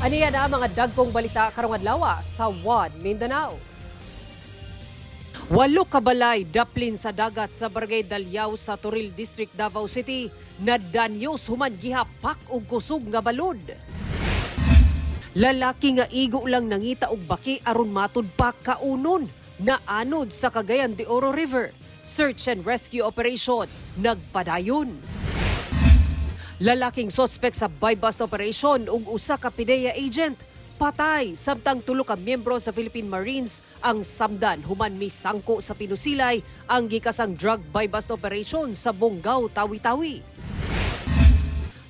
Aniya na mga dagkong balita karong adlaw sa One Mindanao. 8 kabalay daplin sa dagat sa Barangay Dalyaw sa Toril District, Davao City na danyos human gihapak og kusog nga balod. Lalaki nga igo lang nangita og baki aron matud pa kaunon na anod sa Cagayan de Oro River. Search and rescue operation nagpadayon. Lalaking sospek sa buy-bust operation ug usa ka PIDEA agent patay samtang 3 ka miyembro sa Philippine Marines ang samdan human misangko sa pinusilay ang gikasang drug buy-bust operation sa Bonggao, Tawi-Tawi.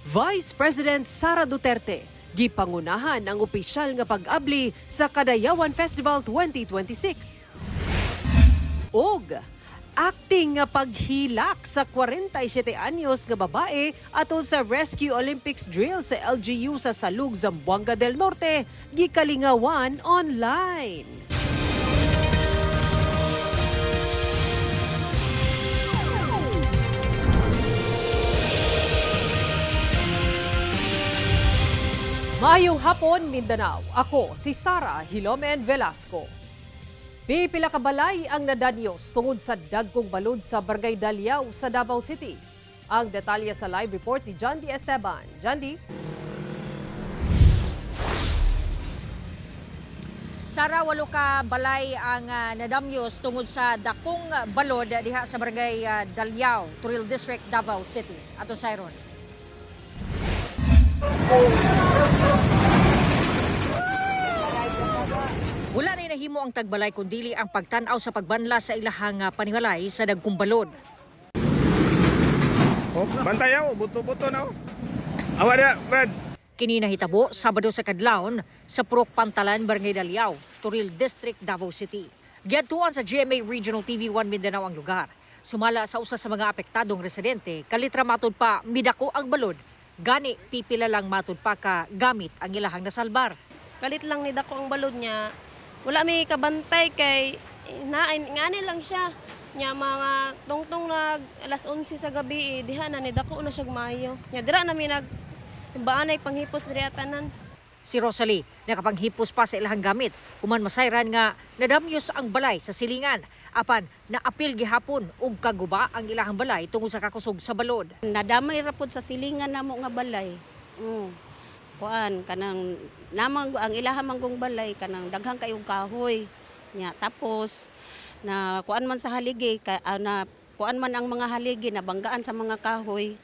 Vice President Sara Duterte gipangunahan ang opisyal nga pag-abli sa Kadayawan Festival 2026. Og acting nga paghilak sa 47 anyos nga babae atol sa Rescue Olympics drill sa LGU sa Salug, Zamboanga del Norte, gikalingawan online. Maayong hapon, Mindanao. Ako si Sara Hilomen Velasco. Pipila ka balay ang nadanyos tungod sa dagkong balod sa Barangay Dalyaw sa Davao City. Ang detalye sa live report ni John D. Esteban. John D. Sara, 8 ka balay ang nadamyos tungod sa dakong balod diha sa Barangay Dalyaw, Toril District, Davao City. Ato Siron. Wala na nahimo ang tagbalay kundili ang pagtanaw sa pagbanla sa ilahang panimalay sa dagkong balod. Oh, bantayaw, buto-buto na. Awa dia, Brad. Kini nahitabo Sabado sa kadlawon sa Purok Pantalan, Barangay Dalyaw, Toril District, Davao City. Giadtuan sa GMA Regional TV 1 Mindanao ang lugar. Sumala sa usa sa mga apektadong residente, kalitra matud pa midako ang balod. Gani pipila lang matud pa ka gamit ang ilahang nasalbar. Kalit lang ni dako ang balod niya. Wala may kabantay kay ngani lang siya. Nya mga tungtong nag alas 11 sa gabi diha na ni dako na siya maayo. Nya dira na mi nag baanay panghipos diri tanan. Si Rosalie nakapanghipos pa sa ilahang gamit human masayran nga nadamyos ang balay sa silingan apan naapil gihapon og kaguba ang ilahang balay tungod sa kakusog sa balod. Nadamay ra pod sa silingan namo nga balay. Kuan kanang namang ang ilahang manggong balay kanang daghang kayong kahoy nya tapos na kuan man sa haligi na kuan man ang mga haligi na banggaan sa mga kahoy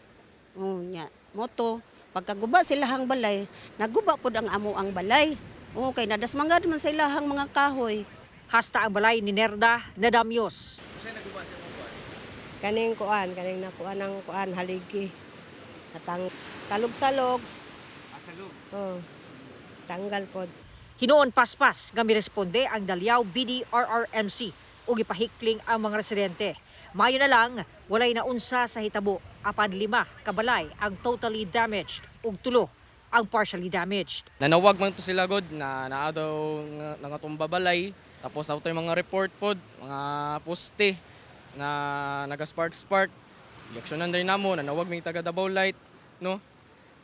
nya moto pagkaguba silahang balay naguba pod ang amo ang balay kay nadasmangad man sa ilahang mga kahoy. Hasta ang balay ni Nerda nadamyos. Kaning nakuan ng kuan haligi atang salog-salog. Tanggal pod. Hinoon paspas nga miresponde ang Dalyaw BDRRMC ug ipahikling ang mga residente. Mayo na lang walay naunsa sa hitabo apan 5 kabalay ang totally damaged ug 3 ang partially damaged. Nanawag man to sila god na naa daw nga tumba balay tapos auto yung mga report pod mga poste na naga-spark. Yaksyonan din namo nanawag may taga Davao Light no.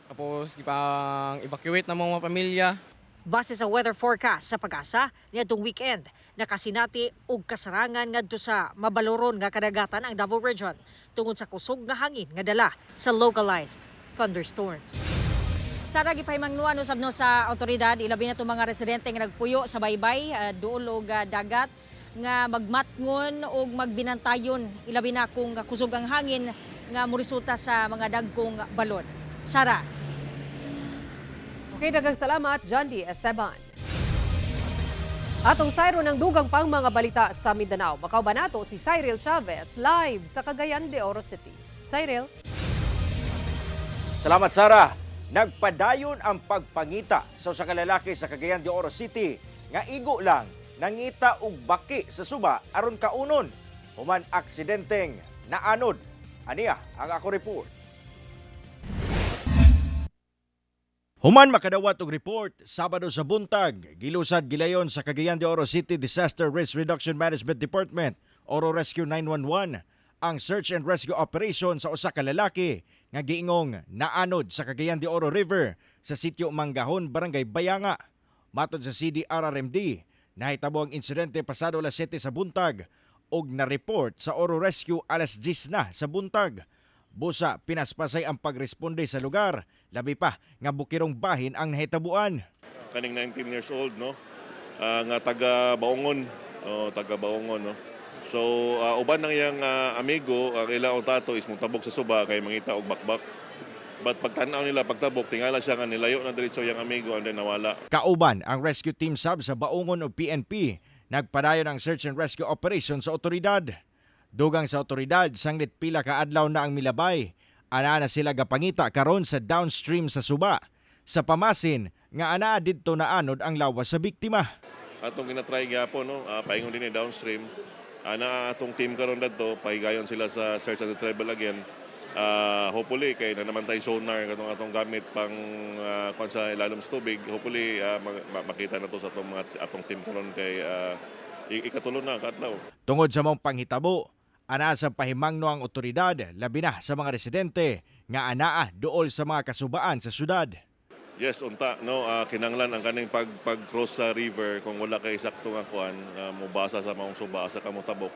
Tapos ipang evacuate na mga pamilya. Base sa weather forecast sa Pag-asa, niadtong weekend, nakasinati og kasarangan ngadto sa mabaloron nga kadagatan ang Davao Region tungod sa kusog nga hangin nga dala sa localized thunderstorms. Sara gipahimangnuan usab no sa awtoridad ilabi na itong mga residente nga nagpuyo sa baybay duol og dagat nga magmatngon og magbinantayon ilabi na kung kusog ang hangin nga moresulta sa mga dagkong balod. Sara. Okay, daghang salamat, John D. Esteban. Atong sayro ng dugang pang mga balita sa Mindanao. Makauban nato si Cyril Chavez live sa Cagayan de Oro City. Cyril. Salamat, Sara. Nagpadayon ang pagpangita sa usa ka lalaki sa Cagayan de Oro City nga igo lang nangita og baki sa suba aron kaunon human aksidenteng naanod. Aniya ang ako report. Human makadawat og report Sabado sa buntag, gilusad gilayon sa Cagayan de Oro City Disaster Risk Reduction Management Department, Oro Rescue 911, ang search and rescue operation sa usa ka lalaki nga giingong naanod sa Cagayan de Oro River sa sitio Manggahon, Barangay Bayanga. Matod sa CDRRMD, nahitabo ang insidente pasado alas 7 sa buntag og na-report sa Oro Rescue alas 10 na sa buntag. Busa, pinaspasay ang pagresponde sa lugar, labi pa nga bukirong bahin ang nahitabuan. Kaning 19 years old, no? Nga taga Baongon, no? So uban ng iyang amigo, ang ilang tato is mutabok sa suba kay mangita og bakbak. But pagtanaw nila pagtabok, tingala siya nga nilayo na diretso yang amigo and then nawala. Kauban ang rescue team sab sa Baongon o PNP, nagpadayon ang search and rescue operation sa otoridad. Dugang sa otoridad, sanglit pila ka adlaw na ang milabay. Ana na sila gapangita karon sa downstream sa suba. Sa pamasin nga ana didto naanod ang lawas sa biktima. Atong ginatry gyapon, no? Paingon din downstream. Ana atong team karon dadto, pahigayon sila sa search and retrieval again. Hopefully kay na naman tayo sonar katong atong gamit pang kung sa ilalom sa tubig. Hopefully makita na to sa atong team karon kay ikatulon na kadlaw. Tungod sa mong panghitabo, ana sa pahimangno ang otoridad, labi na sa mga residente nga anaa duol sa mga kasubaan sa syudad. Yes, unta, no, kinanglan ang kaning pag-cross sa river kung wala kay sakto nga kuan, mubasa sa maong suba sa kamutabok.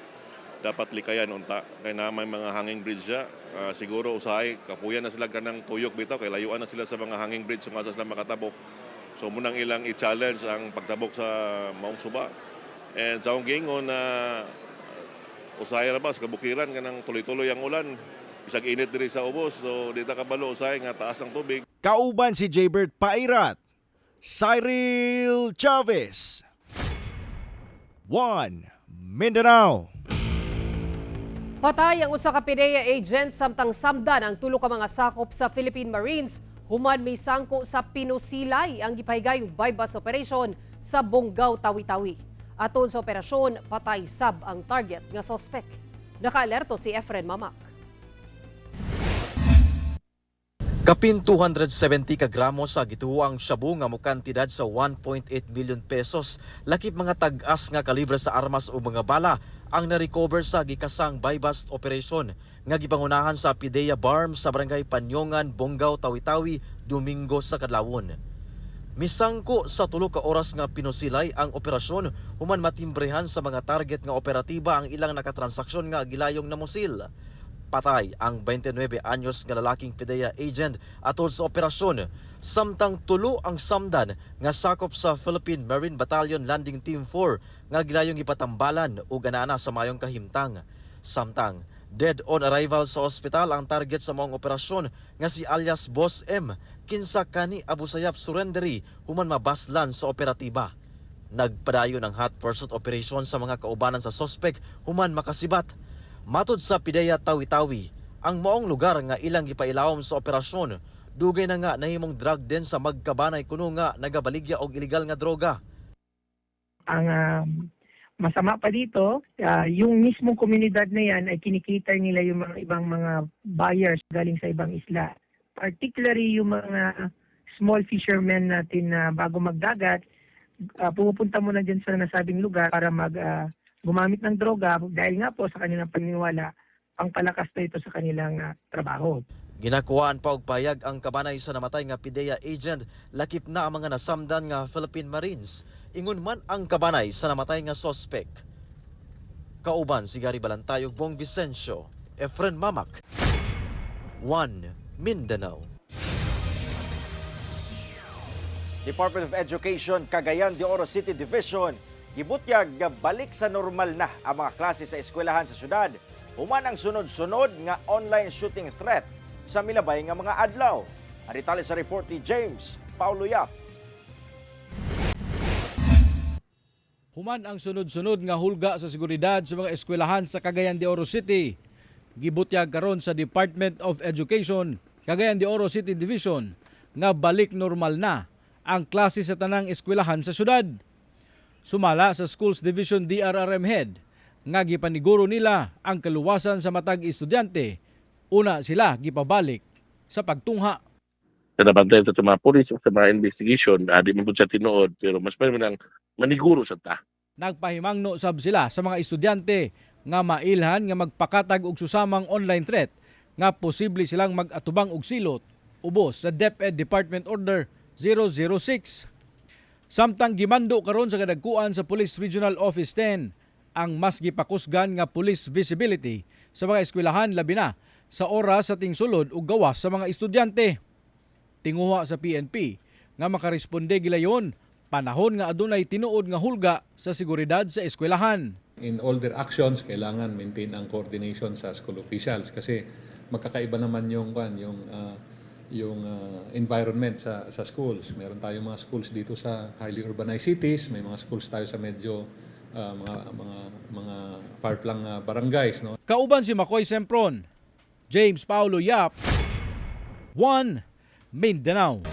Dapat likayan unta kay na may mga hanging bridge siya. Siguro usahay kapuyan na sila kanang tuyok bitaw kay layuan na sila sa mga hanging bridge kung asa sila makatabok. So munang ilang i-challenge ang pagtabok sa maong suba. And sa akong gingon na usahay ra ba sa kabukiran kanang tuloy-tuloy ang ulan. Bisag init diri sa ubos, so dita kabalo usahay nga taas ang tubig. Kauban si Jaybert Pairat, Cyril Chavez, 1 Mindanao. Patay ang usa ka PDEA agent samtang samdan ang tulo ka mga sakop sa Philippine Marines human may sangko sa Pinusilay ang gipahigayong bypass operation sa Bonggao, Tawi-Tawi. Aton sa operasyon, patay sab ang target nga sospek. Nakaalerto si Efren Mamak. Kapin 270 ka gramo sa gituhuang shabu nga mokantidad sa 1.8 million pesos. Lakip mga tag-as nga kalibre sa armas o mga bala ang na-recover sa gikasang bypass operation nga gipangunahan sa PDEA Barm sa Barangay Panyongan, Bonggao, Tawi-Tawi, Domingo sa kadlawon. Misangko sa 3 ka oras nga pinusilay ang operasyon human matimbrehan sa mga target nga operatiba ang ilang nakatransaksyon nga gilayong namusil. Patay ang 29 anyos nga lalaking PDEA agent atol sa operasyon, samtang tulo ang samdan nga sakop sa Philippine Marine Battalion Landing Team 4 nga gilayong ipatambalan o ganana sa mayong kahimtang. Samtang dead on arrival sa ospital ang target sa maong operasyon nga si alias Boss M, kinsa kani Abu Sayyaf surrendery human mabaslan sa operatiba. Nagpadayon ang hot pursuit operation sa mga kaubanan sa suspect human makasibat. Matod sa PDEA Tawi-Tawi, ang maong lugar nga ilang gipailawom sa operasyon, dugay na nga nahimong drug den sa magkabanay kuno nga nagabaligya og illegal nga droga. Ang masama pa dito, yung mismong komunidad na yan ay kinikita nila yung mga ibang mga buyers galing sa ibang isla. Particularly yung mga small fishermen natin na bago magdagat, pumupunta muna dyan sa nasabing lugar para gumamit ng droga dahil nga po sa kanilang paniniwala, pangpalakas na ito sa kanilang trabaho. Ginakuhaan pa og payag ang kabanay sa namatay nga PDEA agent, lakip na ang mga nasamdan nga Philippine Marines. Ingon man ang kabanay sa namatay nga suspect. Kauban si Gary Balantayog, Bong Vicencio, Efren Mamak, 1 Mindanao. Department of Education, Cagayan de Oro City Division, gibutyag nga balik sa normal na ang mga klase sa eskwelahan sa syudad. Human ang sunod-sunod nga online shooting threat sa milabay nga mga adlaw. Aritali sa report ni James Paulo Yap. Human ang sunod-sunod nga hulga sa seguridad sa mga eskwelahan sa Cagayan de Oro City. Gibutyag karon sa Department of Education, Cagayan de Oro City Division, nga balik normal na ang klase sa tanang eskwelahan sa syudad. Sumala sa Schools Division DRRM Head, nga gipaniguro nila ang kaluwasan sa matag estudyante, una sila gipabalik sa pagtungha. Nabantay sa mga pulis sa mga investigation, di man po siya tinuod, pero mas pwede nang maniguro sa ta. Nagpahimangno sab sila sa mga estudyante nga mailhan nga magpakatag og susamang online threat nga posible silang mag-atubang og silot ubos sa DepEd Department Order 006. Samtang gimando karon sa kadagkuan sa Police Regional Office 10 ang mas gipakusgan nga police visibility sa mga eskwelahan labi na sa oras sa tingsulod ug gawas sa mga estudyante. Tinguha sa PNP nga makaresponde gilayon panahon nga adunay tinuod nga hulga sa seguridad sa eskwelahan. In all their actions, kailangan maintain ang coordination sa school officials kasi magkakaiba naman yung environment sa schools. Meron tayong mga schools dito sa highly urbanized cities, may mga schools tayo sa medyo mga far-flung barangays. No? Kauban si Makoy Sempron, James Paulo Yap, 1 Mindanao.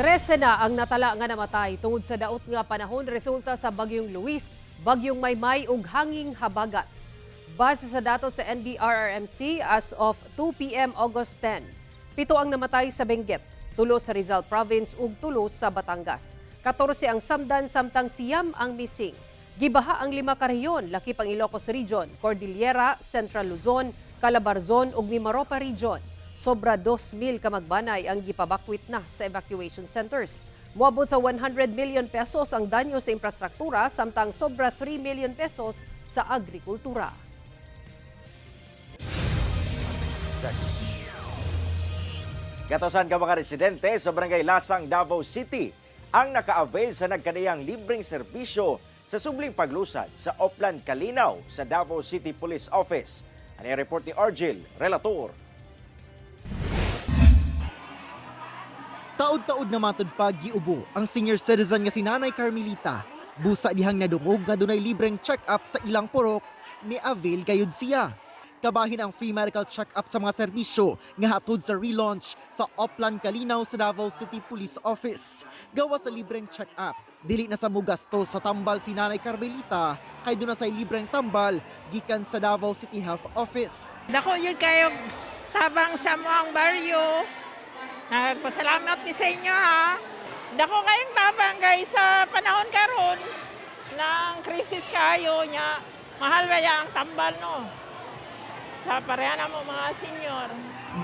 Trese na ang natala nga namatay tungod sa daot nga panahon resulta sa bagyong Luis, bagyong Maymay ug hanging habagat. Base sa datos sa NDRRMC as of 2 p.m. August 10, 7 ang namatay sa Benguet, 3 sa Rizal Province ug 3 sa Batangas. 14 ang samdan samtang siyam ang missing. Gibaha ang 5 ka rehiyon, lakip ang Ilocos Region, Cordillera, Central Luzon, Calabarzon ug Mimaropa Region. Sobra 2,000 ka magbanay ang gipabakwit na sa evacuation centers. Moabot sa 100 million pesos ang danyo sa infrastruktura samtang sobra 3 million pesos sa agrikultura. Gatosan ka mga residente sa Barangay Lasang, Davao City ang naka-avail sa nagkaniyang libreng serbisyo sa subling paglusad sa Oplan Kalinaw sa Davao City Police Office. Ano yung report ni Argel, relator. Taod-taod na matud pa giubo ang senior citizen nga si Nanay Carmelita. Busa dihang nadungog nga dunay libreng check-up sa ilang purok ni avail gayud siya. Kabahin ang free medical check-up sa mga serbisyo nga hatod sa relaunch sa Oplan Kalinaw sa Davao City Police Office. Gawa sa libreng check-up, dili na sa mugasto sa tambal si Nanay Carmelita kay doon na say libreng tambal gikan sa Davao City Health Office. Dako yun kayo tabang sa moang baryo. Nagpasalamat ni sa inyo ha. Dako kayong tabang guys sa panahon karon ng krisis kayo nya. Mahal ba ang tambal no? Sa pareha na mo mga senior.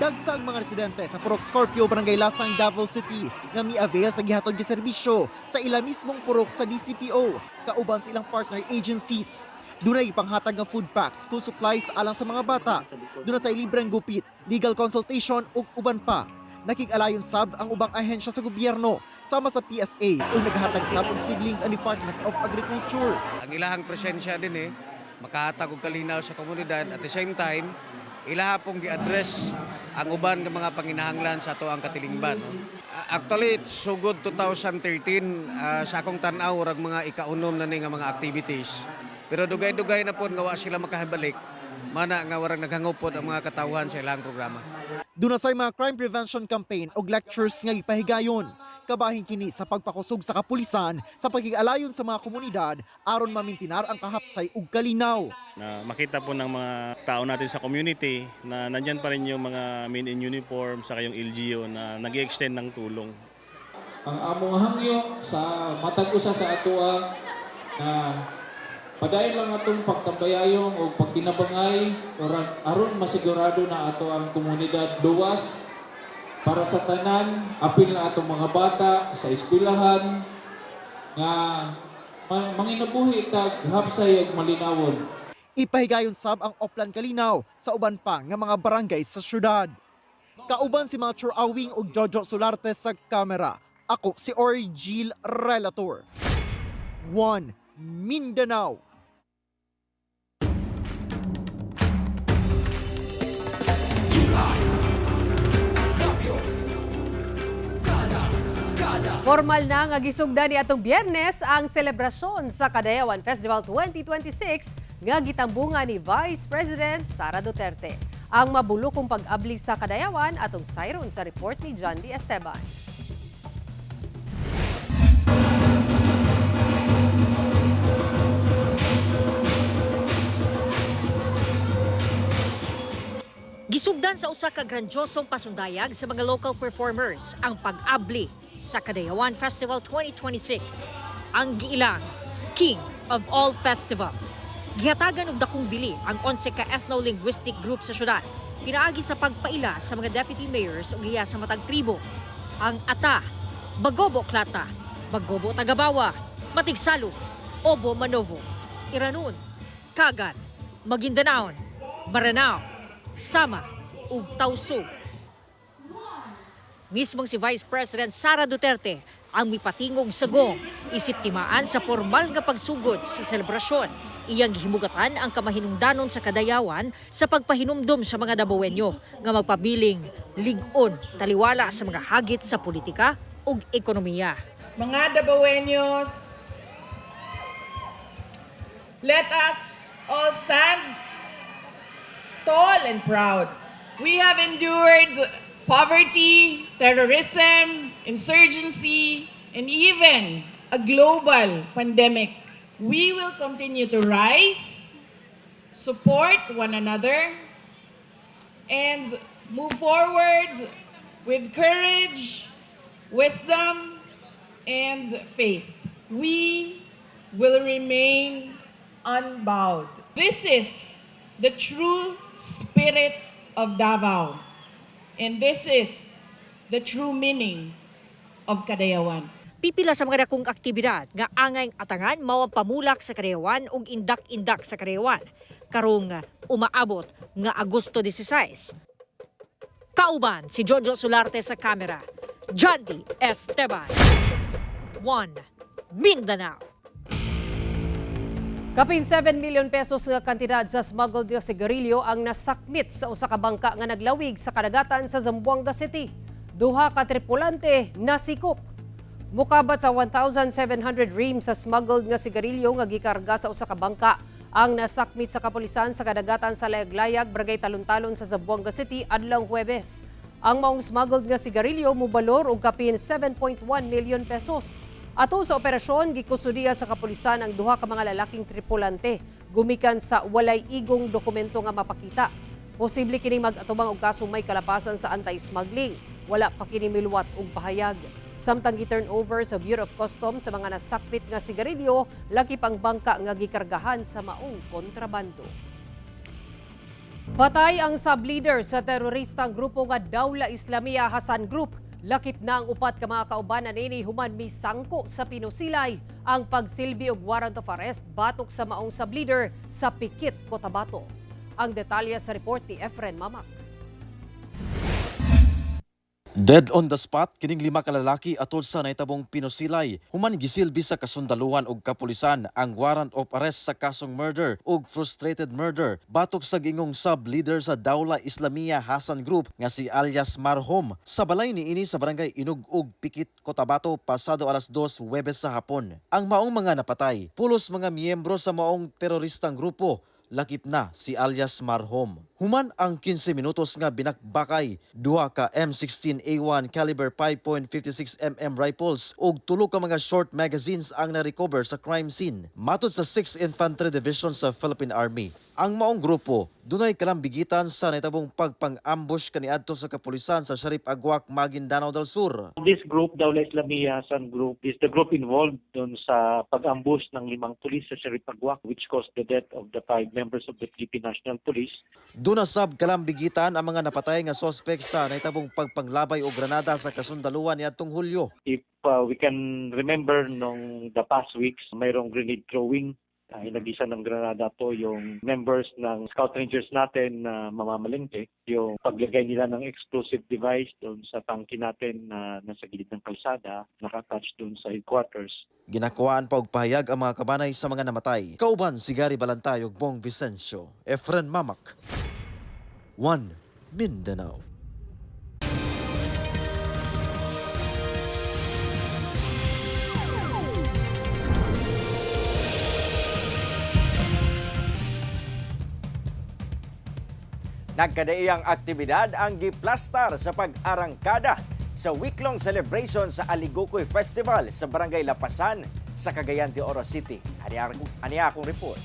Dagsang mga residente sa Purok Scorpio, Barangay Lasang, Davao City nga mi-avail sa gihatod nga serbisyo sa ila mismong purok sa DCPO, kauban sa ilang partner agencies. Dunay panghatag nga food packs, school supplies alang sa mga bata. Dunay sa libreng gupit, legal consultation ug uban pa. Nakig-alayon sab ang ubang ahensya sa gobyerno sama sa PSA ug naghatag sab og siblings ang Department of Agriculture. Ang ilahang presensya din makahatag og kalinaw sa komunidad at the same time ilaha pong gi-address ang uban nga mga panginahanglan sa ato ang katilingban. Actually, so good 2013 sa akong tan-aw rag mga ikaunom na ni nga mga activities. Pero dugay-dugay na po nga wa sila makahibalik. Mana nga warang naghangupod ang mga katawhan sa ilang programa. Duna say mga crime prevention campaign og lectures nga gipahigayon. Kabahin kini sa pagpakusog sa kapulisan sa pagkig-alayon sa mga komunidad aron mamintinar ang kahapsay ug kalinaw. Na makita po ng mga tao natin sa community na nandyan pa rin yung mga men in uniform saka yung LGU na nag-extend ng tulong. Ang among hangyo sa matag usa sa atoa na padayon lang atong pagtambayayong o pagtinabangay aron masigurado na ato ang komunidad luwas para sa tanan, apil na atong mga bata sa eskwelahan nga manginabuhi tag hapsay ug malinawon. Ipahigayon sab ang Oplan Kalinaw sa uban pa nga mga barangay sa syudad. Kauban si mga Churawing ug Jojo Solarte sa kamera. Ako si Orgil, relator. 1 Mindanao. Formal na nga gisugdan ni atong Biyernes ang selebrasyon sa Kadayawan Festival 2026 nga gitambungan ni Vice President Sara Duterte. Ang mabulokong pag-abli sa Kadayawan atong sayron sa report ni John D. Esteban. Gisugdan sa usa ka grandiosong pasundayag sa mga local performers ang pag-abli sa Kadayawan Festival 2026. Ang giilang King of All Festivals. Gihatagan og dakong bili ang 11 ka ethno-linguistic group sa syudad. Pinaagi sa pagpaila sa mga deputy mayors ug iya sa matag tribo. Ang Ata, Bagobo Klata, Bagobo Tagabawa, Matigsalo, Obo Manovo, Iranon, Kagan, Maguindanaon, Maranao, Sama ug Tausug. Mismong si Vice President Sara Duterte ang mipatingog sagong isip timaan sa formal nga pagsugod sa selebrasyon. Iyang gihimugatan ang kamahinungdanon sa Kadayawan sa pagpahinumdom sa mga Dabawenyo nga magpabiling lig-on taliwala sa mga hagit sa politika ug ekonomiya. Mga Dabawenyos, let us all stand tall and proud. We have endured poverty, terrorism, insurgency, and even a global pandemic. We will continue to rise, support one another, and move forward with courage, wisdom, and faith. We will remain unbowed. This is the true spirit of Davao. And this is the true meaning of Kadayawan. Pipila sa mga dakong aktibidad nga angay atangan mao ang pamulak sa Kadayawan ug indak-indak sa Kadayawan karong umaabot nga Agosto 16. Kauban si Jojo Solarte sa kamera. John D. Esteban. 1 Mindanao. Kapin 7 million pesos nga kantidad sa smuggled nga sigarilyo ang nasakmit sa usa ka bangka nga naglawig sa kadagatan sa Zamboanga City. Duha ka tripulante nasikop. Mukabat sa 1,700 reams sa smuggled nga sigarilyo nga gikarga sa usa ka bangka ang nasakmit sa kapulisan sa kadagatan sa Layag-Layag, Barangay Talon-Talon sa Zamboanga City adlong Huwebes. Ang maong smuggled nga sigarilyo mobalor og kapin 7.1 million pesos. Ato sa operasyon, gikusudiya sa kapulisan ang duha ka mga lalaking tripulante gumikan sa walay igong dokumento nga mapakita. Posible kini mag-atubang og kasong may kalapasan sa anti-smuggling. Wala pa kini miluwat og pahayag. Samtang gi-turn over sa Bureau of Customs sa mga nasakpit nga sigarilyo, lakip ang bangka nga gikargahan sa maong kontrabando. Patay ang sub-leader sa teroristang grupo nga Dawla Islamia Hasan Group. Lakip na ang upat ka mga kaubanan nini human misangko sa pinusilay ang pagsilbi og warrant of arrest batok sa maong sub-leader sa Pikit, Cotabato. Ang detalye sa report ni Efren Mamak. Dead on the spot, kining 5 ka lalaki atol sa nahitabong pinusilay. Human gisilbi sa kasundaluhan og kapulisan ang warrant of arrest sa kasong murder ug frustrated murder batok sa gingong sub-leader sa Dawla Islamia Hasan Group nga si alias Marhom sa balay niini sa barangay Inugug, Pikit, Cotabato pasado alas 2 Huwebes sa hapon. Ang maong mga napatay, pulos mga miyembro sa maong teroristang grupo. Lakip na si alias Marhom. Human ang 15 minutos nga binakbakay, duha ka M16A1 caliber 5.56 mm rifles ug 3 ka mga short magazines ang na-recover sa crime scene. Matod sa 6th Infantry Division sa Philippine Army. Ang maong grupo dunay kalambigitan sa nahitabong pagpang-ambush kaniadto sa kapulisan sa Sharif Agwak, Maguindanao del Sur. This group, Dawla Islamia Hasan Group, is the group involved dun sa pag-ambush ng 5 pulis sa Sharif Agwak which caused the death of the 5 members of the Philippine National Police. Doon sab kalambigitan ang mga napatay nga suspect sa nahitabong pagpanglabay o granada sa kasundaluhan niadtong Hulyo. If we can remember nung the past weeks, mayroong grenade throwing. Inagisa ng granada po yung members ng Scout Rangers natin na mamamalengke. Yung paglagay nila ng explosive device doon sa tangke natin na nasa gilid ng kalsada, nakatouch doon sa headquarters. Ginakuhaan pa og pahayag ang mga kabanay sa mga namatay. Kauban si Gary Balantay ug Bong Vicencio. Efren Mamak. 1 Mindanao. Nagkadaiyang aktibidad ang giplastar sa pag-arangkada sa week-long celebration sa Aligokoy Festival sa Barangay Lapasan sa Cagayan de Oro City. Aniya akong report.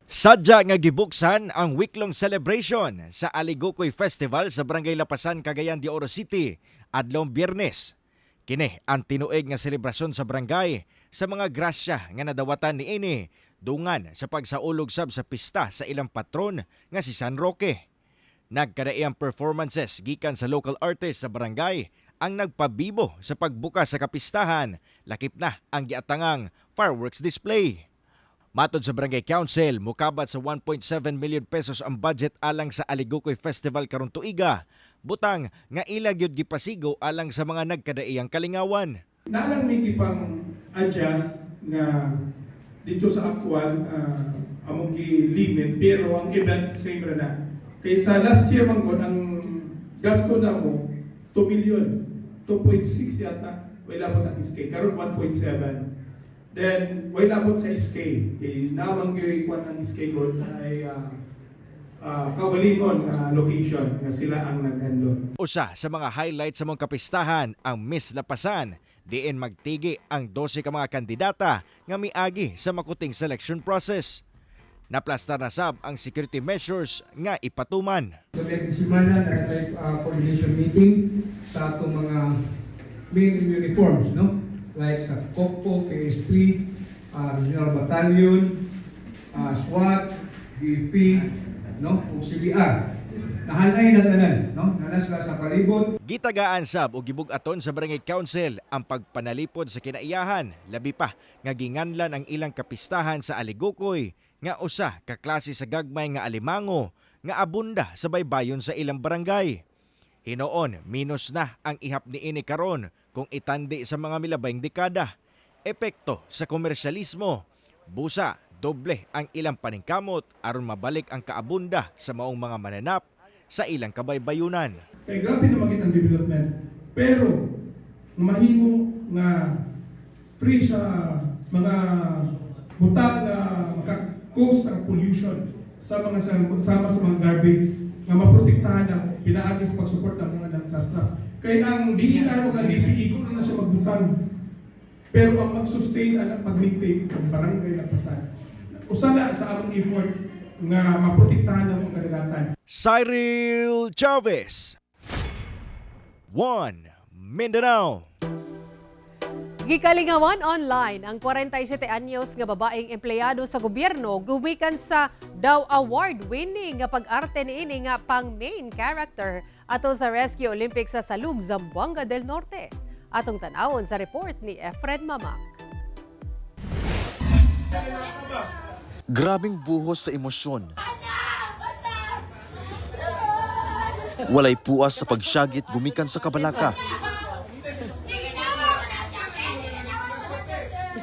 Sadya nga gibuksan ang week-long celebration sa Aligokoy Festival sa Barangay Lapasan, Cagayan de Oro City adlong Biyernes. Kini ang tinuig nga selebrasyon sa barangay sa mga grasya nga nadawatan niini dungan sa pagsaulog sab sa pista sa ilang patron nga si San Roque. Nagkadaiyang performances gikan sa local artists sa barangay ang nagpabibo sa pagbuka sa kapistahan, lakip na ang giatangang fireworks display. Matod sa Barangay Council, mukabat sa 1.7 million pesos ang budget alang sa Aligokoy Festival karon tuiga. Butang nga ilag yun gipasigo alang sa mga nagkadaiyang kalingawan. Nalang may gipang adjust nga dito sa actual among limit, pero ang event same ra na. Kaysa last year man ang gasto na mo 2 million, 2.6 yata, wala mo ang SK, karon 1.7. Then, wala labot sa SK. Kaya naman yung ang SK gold ay kawalingon location na sila ang nag-handle. Usa sa mga highlights sa mong kapistahan ang Miss Lapasan. Diin magtigi ang 12 ka mga kandidata nga miagi sa makuting selection process. Naplastar na sab ang security measures nga ipatuman. So, may simana na tayo coordination meeting sa atong mga main uniforms, no? Like sa COCO, KSP, Regional Battalion, SWAT, BP, no? CBR. Nahanay na tanan, no? Nanas sa palibot. Gitagaan sab og gibugaton sa Barangay Council ang pagpanalipod sa kinaiyahan, labi pa nga ginganlan ang ilang kapistahan sa Aligokoy nga usa ka klase sa gagmay nga alimango nga abunda sa baybayon sa ilang barangay. Hinoon, minus na ang ihap niini karon kung itandi sa mga milabayng dekada. Epekto sa komersyalismo, busa, doble ang ilang paningkamot aron mabalik ang kaabunda sa maong mga mananap sa ilang kabaybayunan. Kaya grabe na maging ang development. Pero, mahimo nga free sa mga butang na maka-cause ang pollution sa mga sama sa mga garbage nga maprotektahan ang pinaagi sa pag-support ng mga nagkasta. Kaya ang DNR o DPI ko na siya magbutang. Pero ang mag-sustain ang pag-maintain ng barangay Lapasan. Usala sa among effort nga maprotektahan ng mga kadagatan. Cyril Chavez, One Mindanao. Gikalingawan online ang 47 anyos nga babaeng empleyado sa gobyerno gumikan sa daw award-winning nga pag-arte niini nga pang main character ato sa Rescue Olympics sa Salug, Zamboanga del Norte. Atong tanawon sa report ni Efren Mamak. Grabing buhos sa emosyon. Walay puas sa pagsyagit gumikan sa kabalaka.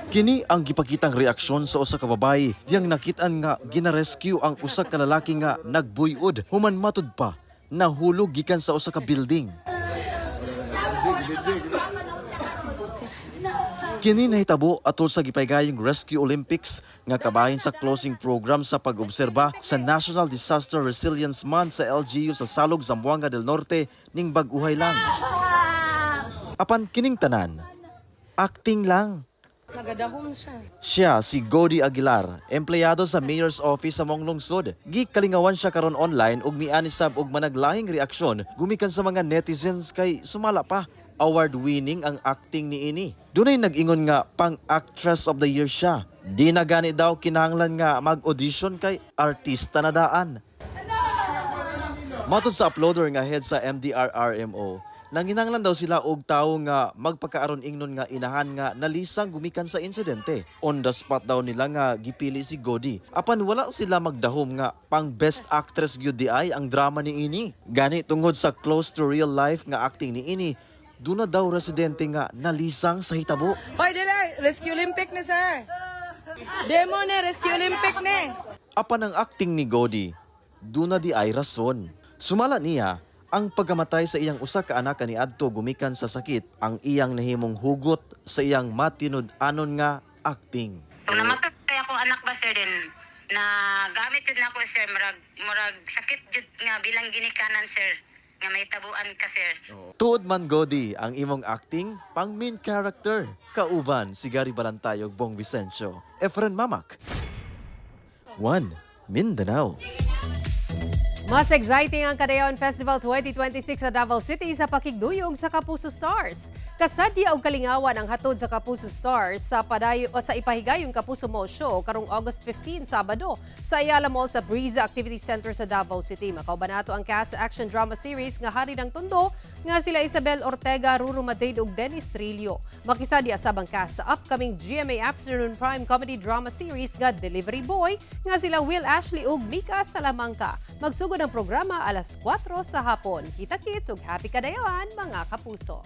Kini ang gipakitang reaksyon sa usa ka babae diyang nakitaan nga ginarescue ang usa ka lalaki nga nagbuyod human matud pa nahulog gikan sa usa ka building. Kini nahitabo atol sa gipaygayong Rescue Olympics nga kabahin sa closing program sa pag-obserba sa National Disaster Resilience Month sa LGU sa Salug, Zamboanga del Norte ning bag-uhay lang. Apan kining tanan, acting lang. Nagadahom siya. Siya si Gody Aguilar, empleyado sa Mayor's Office sa Mong Lungsod. Gikalingawan siya karon online ug miani sab og managlahing reaksyon gumikan sa mga netizens kay sumala pa. Award-winning ang acting niini. Dunay nag-ingon nga pang-actress of the year siya. Di na gani daw kinahanglan nga mag-audition kay artista na daan. Matod sa uploader nga head sa MDRRMO, nanginanglan daw sila og tawo nga magpakaaron ingnon nga inahan nga nalisang gumikan sa insidente. On the spot daw nila nga gipili si Gody. Apan wala sila magdahom nga pang best actress gyud di ay ang drama niini. Gani tungod sa close to real life nga acting niini, duna daw residente nga nalisang sa hitabo. Hoy, dili, Rescue Olympic ni sir. Demo ni Rescue Olympic ni. Apan ang acting ni Gody, duna di ay rason. Sumala niya ang pagkamatay sa iyang usa ka anak kaniadto gumikan sa sakit ang iyang nahimong hugot sa iyang matinud-anon nga acting. Kung namatay akong anak ba sir din na gamit yun ako sir, murag sakit jud nga bilang ginikanan sir, nga may tabuan ka sir. Tuod man godi ang imong acting pang main character. Kauban si Gary Balantay ug Bong Vicencio. Efren Mamak. 1 Mindanao. Mas exciting ang Cagayan Festival 2026 sa Davao City sa pakigduyog sa Kapuso Stars. Kasadya og kalingawan ang hatod sa Kapuso Stars sa sa ipahigayong Kapuso Mo Show karong August 15 Sabado sa Ayala Mall sa Breeza Activity Center sa Davao City. Makauban nato ang cast action drama series nga Hari ng Tondo nga sila Isabel Ortega, Ruru Madrid ug Dennis Trillo. Makisadya sabang cast sa upcoming GMA Afternoon Prime Comedy Drama Series nga Delivery Boy nga sila Will Ashley ug Mika Salamanca. Magsugod ang programa alas 4 sa hapon. Kita-kits ug happy kadayon mga kapuso.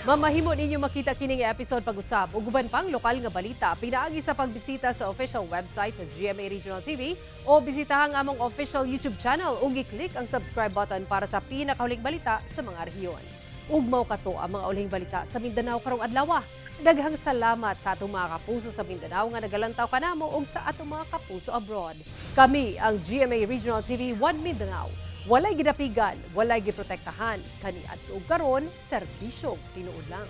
Mamahimo ninyo makita kining episode pag-usab ug uban pang lokal nga balita pinaagi sa pagbisita sa official website sa GMA Regional TV o bisitahan ang among official YouTube channel ug i-click ang subscribe button para sa pinakahuling balita sa mga rehiyon. Ug mao kato ang mga ulihing balita sa Mindanao karong adlaw. Daghang salamat sa atong mga kapuso sa Mindanao nga nagalantaw kanamo ug sa atong mga kapuso abroad. Kami ang GMA Regional TV 1 Mindanao. Walay gidapigan, walay giprotektahan, kani adto karon serbisyo tinuod lang.